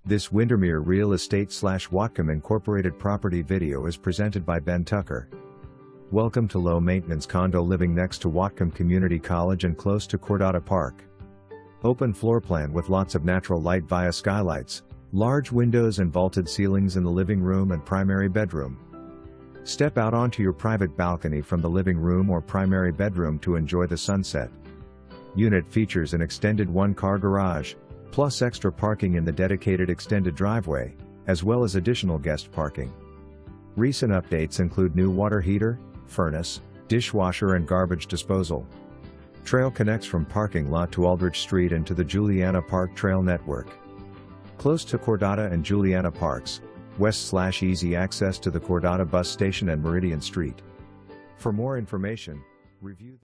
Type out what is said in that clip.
This Windermere Real Estate / Whatcom Incorporated property video is presented by Ben Tucker. Welcome to low-maintenance condo living next to Whatcom Community College and close to Cordata Park. Open floor plan with lots of natural light via skylights, large windows and vaulted ceilings in the living room and primary bedroom. Step out onto your private balcony from the living room or primary bedroom to enjoy the sunset. Unit features an extended one-car garage, plus extra parking in the dedicated extended driveway, as well as additional guest parking. Recent updates include new water heater, furnace, dishwasher and garbage disposal. Trail connects from parking lot to Aldrich Street and to the Julianna Park trail network. Close to Cordata and Julianna Parks, west/easy access to the Cordata bus station and Meridian Street. For more information, review